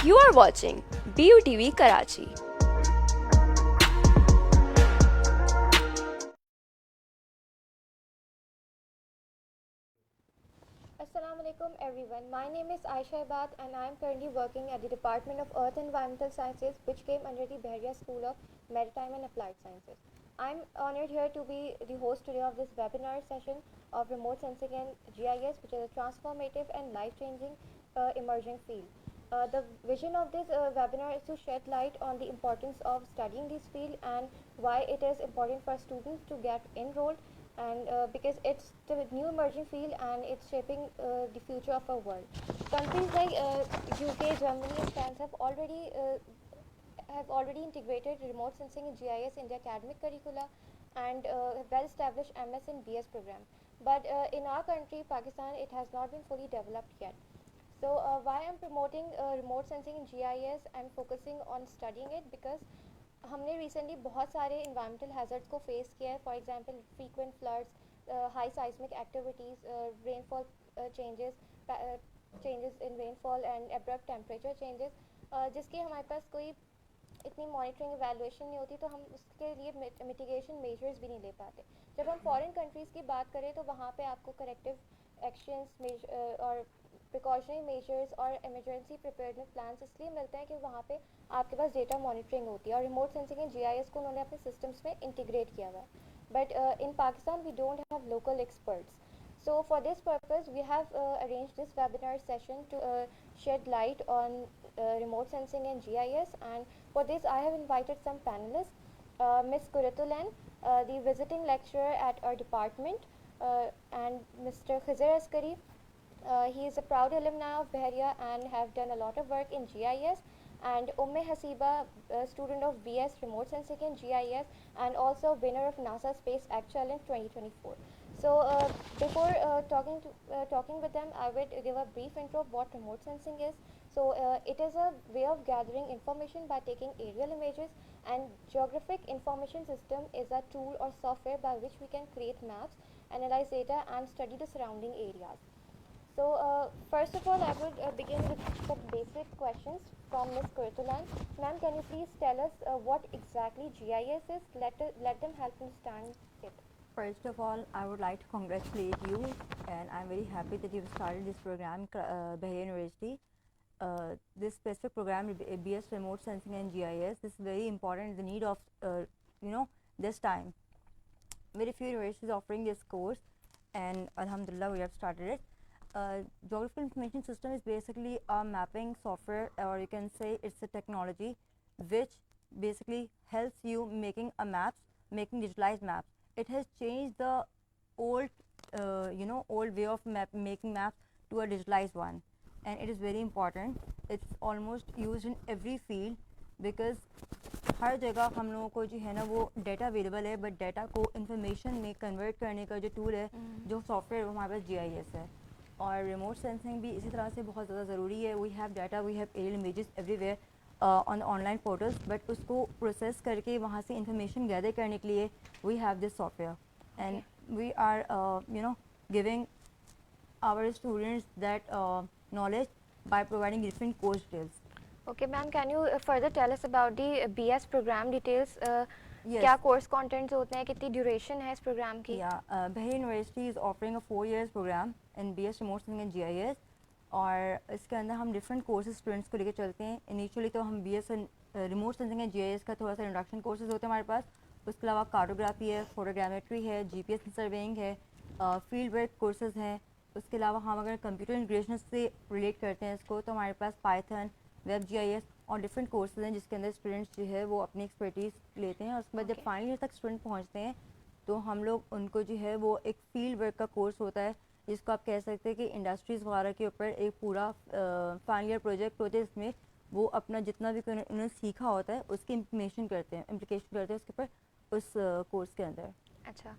You are watching BUTV Karachi. Assalamu alaikum everyone. My name is Aisha Ibad and I am currently working at the Department of Earth and Environmental Sciences, which came under the Behria School of Maritime and Applied Sciences. I am honored here to be the host today of this webinar session of remote sensing and GIS, which is a transformative and life-changing emerging field. The vision of this webinar is to shed light on the importance of studying this field and why it is important for students to get enrolled, and because it's the new emerging field and it's shaping the future of our world. Countries like UK, Germany and France have already integrated remote sensing and GIS in their academic curricula and well-established MS and BS program. But in our country, Pakistan, it has not been fully developed yet. So why I'm promoting remote sensing in GIS, I'm focusing on studying it because हमने recently बहुत सारे environmental hazards को face किया है. For example frequent floods, high साइस्मिक activities, rainfall changes in rainfall and abrupt temperature changes, जिसकी हमारे पास कोई इतनी मॉनिटरिंग इवैल्यूएशन नहीं होती, तो हम उसके लिए मिटिगेशन मेजर्स भी नहीं ले पाते. जब हम फॉरेन कंट्रीज़ की बात करें तो वहाँ पे आपको करेक्टिव एक्शंस और प्रिकॉशनरी मेजर्स और इमरजेंसी प्रिपेयर्डनेस प्लान्स इसलिए मिलते हैं कि वहाँ पे आपके पास डेटा मॉनिटरिंग होती है और रिमोट सेंसिंग एंड जीआईएस को उन्होंने अपने सिस्टम्स में इंटीग्रेट किया हुआ है. But in Pakistan we don't have local experts. So for this purpose, we have arranged this webinar session to shed light on remote sensing and GIS. And for this, I have invited some panelists. Ms. Kuratulan, the visiting lecturer at our department, and Mr. Khizr Askari. He is a proud alumni of Behria and have done a lot of work in GIS. And Umme Hasiba, a student of BS Remote Sensing and GIS, and also winner of NASA Space Act Challenge 2024. So before talking with them, I would give a brief intro of what remote sensing is. So it is a way of gathering information by taking aerial images, and geographic information system is a tool or software by which we can create maps, analyze data, and study the surrounding areas. So first of all, I would begin with some basic questions from Ms. Kurtulan. Ma'am, can you please tell us what exactly GIS is? Let them help understand it. First of all, I would like to congratulate you, and I'm very happy that you've started this program, Bahrain University. This specific program, BS Remote Sensing and GIS, is very important. The need of, this time. Very few universities offering this course, and Alhamdulillah, we have started it. Geographical information system is basically a mapping software, or you can say it's a technology which basically helps you making making digitalized maps. It has changed the old old way of making maps to a digitalized one, and it is very important. It's almost used in every field because हर जगह हम लोगों को जो है ना वो data available है, but data को इंफॉर्मेशन में कन्वर्ट करने का जो टूल है, जो सॉफ्टवेयर वो हमारे पास GIS है. और रिमोट सेंसिंग भी इसी तरह से बहुत ज़्यादा ज़रूरी है. We have data, we have aerial images everywhere on online portals, but उसको प्रोसेस करके वहाँ से इंफॉर्मेशन गैदर करने के लिए we have this software, and we are giving our students that knowledge by providing different course details. Okay, ma'am, can you further tell us about the BS program details? Yes. क्या course contents होते हैं, कितनी duration है इस programme की? Yeah, Bahrain University is offering a 4 years program in BS Remote Sensing and GIS, और इसके अंदर हम डिफरेंट कोर्सेज स्टूडेंट्स को लेकर चलते हैं. इनिशियली तो हम BS remote sensing and GIS का थोड़ा सा इंट्रोडक्शन कोर्सेज होते हैं हमारे पास. उसके अलावा कार्टोग्राफी है, फोटोग्रामेट्री है, GPS सर्वेइंग है, फील्ड वर्क कोर्सेज हैं. उसके अलावा हम अगर कंप्यूटर इंटीग्रेशन से रिलेट करते हैं इसको, तो हमारे पास पाइथन, वेब GIS और डिफरेंट कोर्सेज हैं जिसके अंदर स्टूडेंट्स जो है वो अपनी एक्सपर्टीज़ लेते हैं. और उसके बाद जब फाइनल ईयर तक स्टूडेंट पहुंचते हैं तो हम लोग उनको जो है वो एक फील्ड वर्क का कोर्स होता है, जिसको आप कह सकते हैं कि इंडस्ट्रीज़ वगैरह के ऊपर एक पूरा फाइनल ईयर प्रोजेक्ट होता है, जिसमें वो अपना जितना भी उन्होंने सीखा होता है उसकी इम्प्लीमेशन करते हैं उसके ऊपर उस कोर्स के अंदर. अच्छा,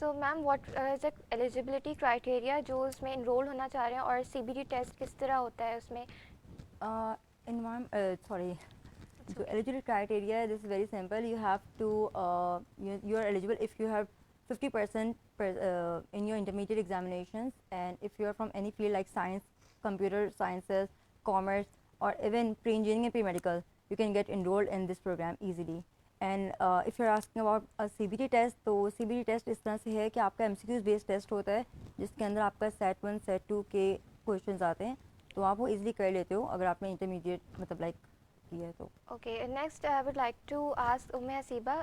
so ma'am what is the eligibility criteria जो उसमें इनरोल होना चाह रहे हैं, और CBT टेस्ट किस तरह होता है उसमें? So eligibility criteria, this is very simple. You have to you are eligible if you have 50% in your intermediate examinations, and if you are from any field like science, computer sciences, commerce, or even pre-engineering and pre-medical, you can get enrolled in this program easily. And if you're asking about a CBT test, तो CBT test इस तरह से है कि आपका MCQs based test होता है जिसके अंदर आपका सेट 1 सेट 2 के क्वेश्चंस आते हैं, तो आप वो इजीली कर लेते हो अगर आपने इंटरमीडिएट मतलब लाइक किया है तो. Okay, next I would like to ask Hasiba,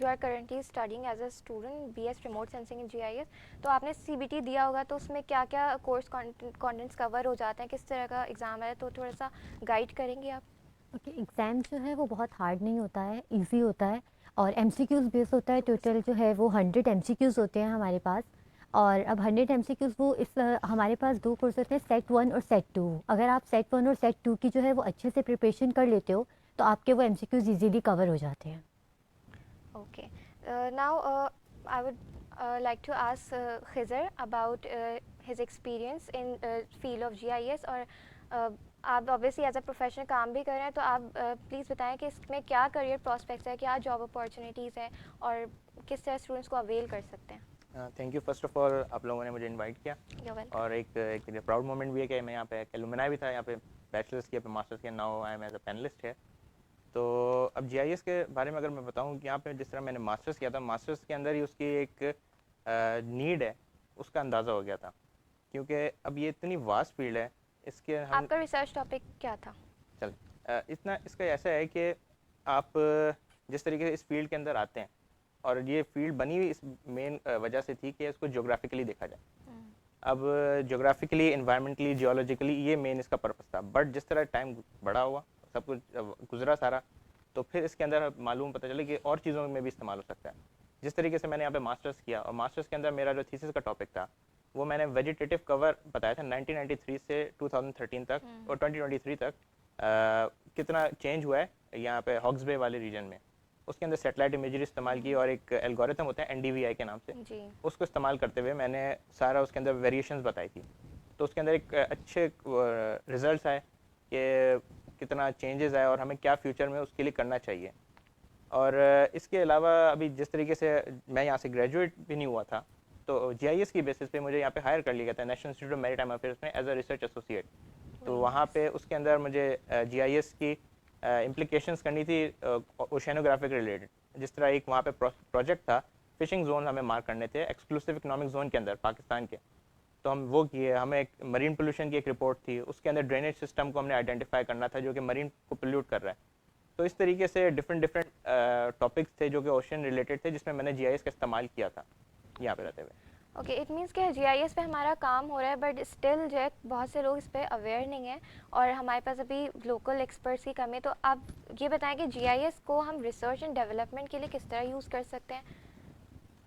you are currently studying as a student BS Remote Sensing in GIS. तो आपने CBT दिया होगा तो उसमें क्या क्या कोर्स कंटेंट्स कवर हो जाते हैं, किस तरह का एग्ज़ाम है, तो थोड़ा सा गाइड करेंगे आप? ओके, एग्ज़ाम जो है वो बहुत हार्ड नहीं होता है, इजी होता है और MCQs बेस होता है. टोटल जो है वो 100 MCQs होते हैं हमारे पास. और अब 100 MCQs वो इस हमारे पास 2 कोर्स होते हैं, सेट 1 और सेट 2. अगर आप सेट 1 और सेट 2 की जो है वो अच्छे से प्रिपरेशन कर लेते हो तो आपके वो MCQs इजीली कवर हो जाते हैं. Okay, now I would like to ask Khizr about his experience in field of GIS. और आप ऑब्वियसली एज अ प्रोफेशनल काम भी कर रहे हैं, तो आप प्लीज़ बताएं कि इसमें क्या करियर प्रोस्पेक्ट्स है, क्या जॉब अपॉर्चुनिटीज़ हैं और किस तरह स्टूडेंट्स को अवेल कर सकते हैं. Thank you first of all, आप लोगों ने मुझे इनवाइट किया. You're welcome. और एक प्राउड मोमेंट भी है कि मैं यहाँ पे एलुमनाई भी था, यहाँ पे बैचलर्स किया, पे मास्टर्स किया, now I am as a panelist है. तो अब GIS के बारे में अगर मैं बताऊँ कि यहाँ पे जिस तरह मैंने मास्टर्स किया था, मास्टर्स के अंदर ही उसकी एक नीड है उसका अंदाज़ा हो गया था, क्योंकि अब ये इतनी वास्ट फील्ड है. इसके हम आपका रिसर्च टॉपिक क्या था? चल इतना इसका ऐसा है कि आप जिस तरीके से इस फील्ड के अंदर आते हैं, और ये फील्ड बनी हुई इस मेन वजह से थी कि इसको ज्योग्राफिकली देखा जाए. अब ज्योग्राफिकली, इन्वायरमेंटली, जियोलॉजिकली ये मेन इसका पर्पस था. बट जिस तरह टाइम बड़ा हुआ, सब कुछ गुजरा सारा, तो फिर इसके अंदर मालूम पता चला कि और चीज़ों में भी इस्तेमाल हो सकता है. जिस तरीके से मैंने यहाँ पे मास्टर्स किया, और मास्टर्स के अंदर मेरा जो थीसिस का टॉपिक था वो मैंने वेजिटेटिव कवर बताया था 1993 से 2013 तक और 2023 तक कितना चेंज हुआ है यहाँ पे हॉक्स बे वाले रीजन में. उसके अंदर सैटेलाइट इमेजरी इस्तेमाल की और एक एल्गोरिथम होता है NDVI के नाम से जी. उसको इस्तेमाल करते हुए मैंने सारा उसके अंदर वेरिएशंस बताई थी. तो उसके अंदर एक अच्छे रिजल्ट्स आए कि कितना चेंजेस आए और हमें क्या फ्यूचर में उसके लिए करना चाहिए. और इसके अलावा अभी जिस तरीके से मैं यहाँ से ग्रेजुएट भी नहीं हुआ था, तो GIS की बेसिस पे मुझे यहाँ पे हायर कर लिया गया था national institute of maritime affairs में एज अ रिसर्च एसोसिएट. तो वहाँ पे उसके अंदर मुझे GIS की इम्प्लीकेशंस करनी थी ओशियानोग्राफी के रिलेटेड. जिस तरह एक वहाँ पे प्रोजेक्ट था, फिशिंग जोन हमें मार्क करने थे एक्सक्लूसिव इकोनॉमिक जोन के अंदर पाकिस्तान के. तो हम वो किए. हमें एक मरीन पोल्यूशन की एक रिपोर्ट थी, उसके अंदर ड्रेनेज सिस्टम को हमने आइडेंटिफाई करना था जो कि मरीन को पोल्यूट कर रहा है. तो इस तरीके से डिफरेंट टॉपिक्स थे जो कि ओशन रिलेटेड थे, जिसमें मैंने GIS का इस्तेमाल किया था यहाँ पे रहते हुए. ओके, इट मीन्स कि GIS पे हमारा काम हो रहा है, बट स्टिल जो है बहुत से लोग इस पे अवेयर नहीं है और हमारे पास अभी लोकल एक्सपर्ट्स की कमी है. तो आप ये बताएं कि GIS को हम रिसर्च एंड डेवलपमेंट के लिए किस तरह यूज़ कर सकते हैं?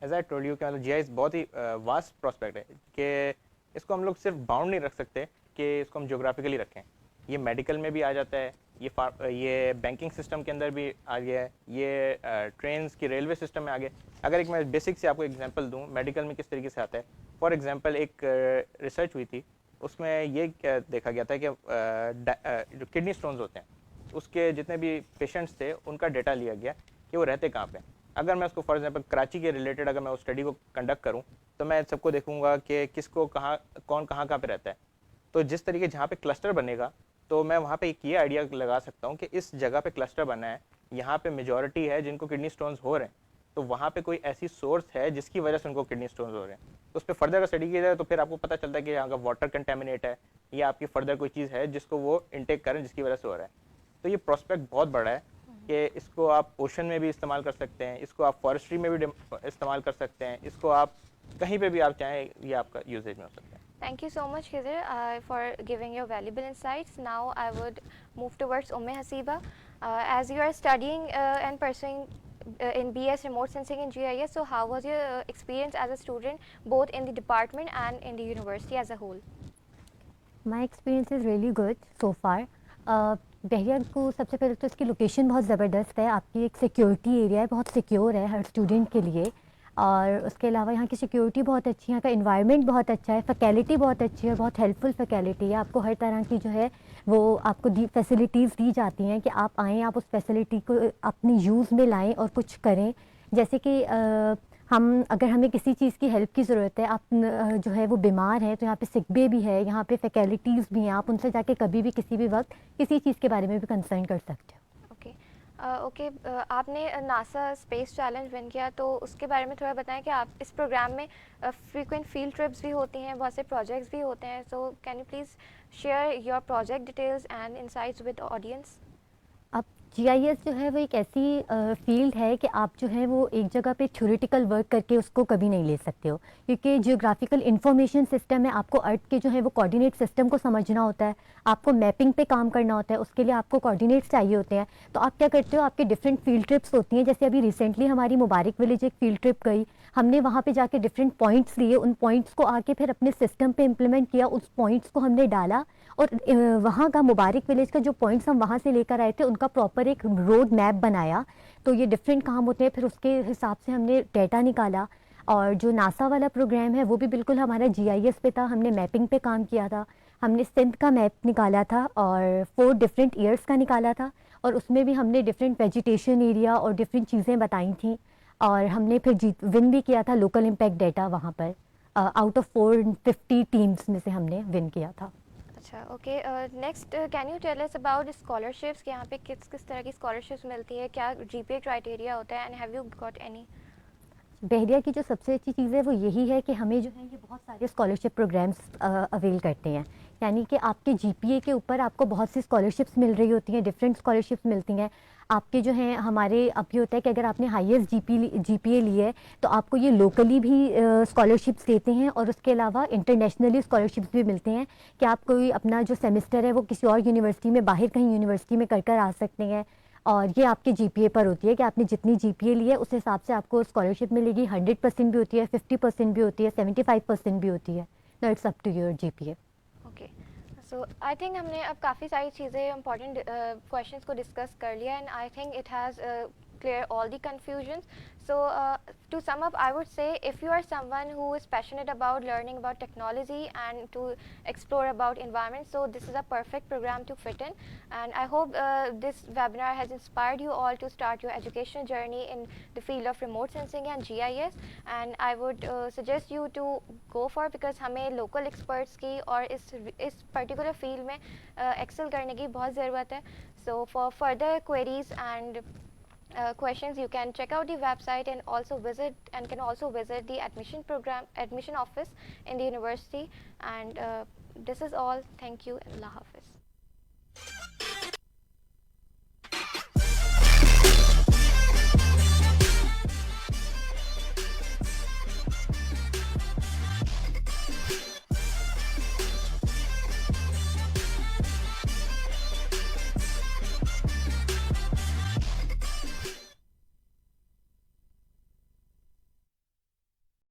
एज आई टोल्ड यू कि मतलब GIS बहुत ही वास्ट प्रोस्पेक्ट है कि इसको हम लोग सिर्फ बाउंड नहीं रख सकते कि इसको हम ज्योग्राफिकली रखें. ये मेडिकल में भी आ जाता है, ये बैंकिंग सिस्टम के अंदर भी आ गया है, ये ट्रेन्स की रेलवे सिस्टम में आ गया. अगर एक मैं बेसिक से आपको एग्जांपल दूं मेडिकल में किस तरीके से आता है. फॉर एग्जांपल एक रिसर्च हुई थी, उसमें ये देखा गया था कि जो किडनी स्टोन्स होते हैं उसके जितने भी पेशेंट्स थे उनका डेटा लिया गया कि वो रहते कहाँ पे. अगर मैं उसको फॉर एग्जांपल कराची के रिलेटेड अगर मैं उस स्टडी को कंडक्ट करूँ तो मैं सबको देखूंगा कि किसको कौन कहाँ पे रहता है. तो जिस तरीके जहाँ पे क्लस्टर बनेगा तो मैं वहाँ पे एक ये आइडिया लगा सकता हूँ कि इस जगह पे क्लस्टर बना है, यहाँ पे मेजॉरिटी है जिनको किडनी स्टोन्स हो रहे हैं, तो वहाँ पे कोई ऐसी सोर्स है जिसकी वजह से उनको किडनी स्टोन्स हो रहे हैं. तो उस पर फर्दर अगर स्टडी किया जाए तो फिर आपको पता चलता है कि यहाँ का वाटर कंटेमिनेट है या आपकी फर्दर कोई चीज़ है जिसको वो इनटेक करें जिसकी वजह से हो रहा है. तो ये प्रोस्पेक्ट बहुत बड़ा है कि इसको आप ओशन में भी इस्तेमाल कर सकते हैं, इसको आप फॉरेस्ट्री में भी इस्तेमाल कर सकते हैं, इसको आप कहीं पे भी आप चाहें ये आपका यूजेज में हो सकता है. Thank you so much, Khizr, for giving your valuable insights. Now I would move towards Hasiba. As you are studying and pursuing in BS Remote Sensing and GIS, so how was your experience as a student, both in the department and in the university as a whole? My experience is really good so far. बहरिया को सबसे पहले तो इसकी location बहुत ज़बरदस्त है. आपकी एक सिक्योरिटी एरिया है, बहुत सिक्योर है हर स्टूडेंट के लिए. और उसके अलावा यहाँ की सिक्योरिटी बहुत अच्छी है, यहाँ का इन्वायरमेंट बहुत अच्छा है, फैकल्टी बहुत अच्छी है, बहुत हेल्पफुल फैकल्टी है. आपको हर तरह की जो है वो आपको फैसिलिटीज़ दी जाती हैं कि आप आएँ, आप उस फैसिलिटी को अपनी यूज़ में लाएं और कुछ करें. जैसे कि हम अगर हमें किसी चीज़ की हेल्प की ज़रूरत है, आप जो है वो बीमार हैं, तो यहाँ पे सिक बे भी है, यहाँ पे फैकल्टीज़ भी हैं, आप उनसे जाके कभी भी किसी भी वक्त किसी चीज़ के बारे में भी कंसर्न कर सकते हो। ओके ओके आपने नासा स्पेस चैलेंज विन किया, तो उसके बारे में थोड़ा बताएं कि आप इस प्रोग्राम में फ्रीक्वेंट फील्ड ट्रिप्स भी होती हैं, बहुत से प्रोजेक्ट्स भी होते हैं, so can you please share your project details and insights with audience. अब जीआईएस जो है वो एक ऐसी फील्ड है कि आप जो है वो एक जगह पे थ्योरेटिकल वर्क करके उसको कभी नहीं ले सकते हो, क्योंकि जियोग्राफिकल इंफॉर्मेशन सिस्टम है, आपको अर्थ के जो है वो कोऑर्डिनेट सिस्टम को समझना होता है, आपको मैपिंग पे काम करना होता है, उसके लिए आपको कोऑर्डिनेट्स चाहिए होते हैं। तो आप क्या करते हो, आपके डिफरेंट फील्ड ट्रिप्स होती हैं, जैसे अभी रिसेंटली हमारी मुबारक विलेज एक फील्ड ट्रिप गई, हमने वहाँ पे जाके डिफरेंट पॉइंट्स लिए, उन पॉइंट्स को आके फिर अपने सिस्टम पे इम्प्लीमेंट किया, उस पॉइंट्स को हमने डाला और वहाँ का मुबारक विलेज का जो पॉइंट्स हम वहाँ से लेकर आए थे उनका प्रॉपर एक रोड मैप बनाया। तो ये डिफरेंट काम होते हैं, फिर उसके हिसाब से हमने डेटा निकाला। और जो नासा वाला प्रोग्राम है वो भी बिल्कुल हमारा जीआईएस पे था, हमने मैपिंग पे काम किया था, हमने सिंध का मैप निकाला था और 4 डिफरेंट ईयर्स का निकाला था, और उसमें भी हमने डिफरेंट वेजिटेशन एरिया और डिफरेंट चीज़ें बताई थी, और हमने फिर जीत विन भी किया था लोकल इम्पैक्ट डेटा वहाँ पर। आउट ऑफ 450 टीम्स में से हमने विन किया था। अच्छा okay next can you tell us about scholarships, कि यहाँ पे किस किस तरह की स्कॉलरशिप्स मिलती है, क्या जीपीए क्राइटेरिया होता है, and have you got any. बहरिया की जो सबसे अच्छी चीज़ है वो यही है कि हमें जो है ये बहुत सारे स्कॉलरशिप प्रोग्राम्स अवेल करते हैं, यानी कि आपके जीपीए के ऊपर आपको बहुत सी स्कॉलरशिप्स मिल रही होती हैं, डिफरेंट स्कॉलरशिप्स मिलती हैं। आपके जो हैं हमारे अब ये होता है कि अगर आपने हाईएस्ट जीपीए लिए है तो आपको ये लोकली भी स्कॉलरशिप्स देते हैं, और उसके अलावा इंटरनेशनली स्कॉलरशिप्स भी मिलते हैं कि आप कोई अपना जो सेमेस्टर है वो किसी और यूनिवर्सिटी में, बाहर कहीं यूनिवर्सिटी में कर आ सकते हैं, और ये आपके जीपीए पर होती है कि आपने जितनी जीपीए ली है उस हिसाब से आपको स्कॉलरशिप मिलेगी। 100% भी होती है, 50% भी होती है, 75% भी होती है। No, it's up to your GPA. Okay so I think हमने अब काफ़ी सारी चीज़ें इंपॉर्टेंट क्वेश्चंस को डिस्कस कर लिया, and I think it has clear all the confusions. So to sum up, I would say if you are someone who is passionate about learning about technology and to explore about environment, so this is a perfect program to fit in, and I hope this webinar has inspired you all to start your educational journey in the field of remote sensing and GIS, and I would suggest you to go for, because हमें local experts की और इस particular field में excel करने की बहुत ज़रूरत है. So for further queries and questions, you can check out the website and can also visit the admission office in the university, and this is all. Thank you. Allah Hafiz.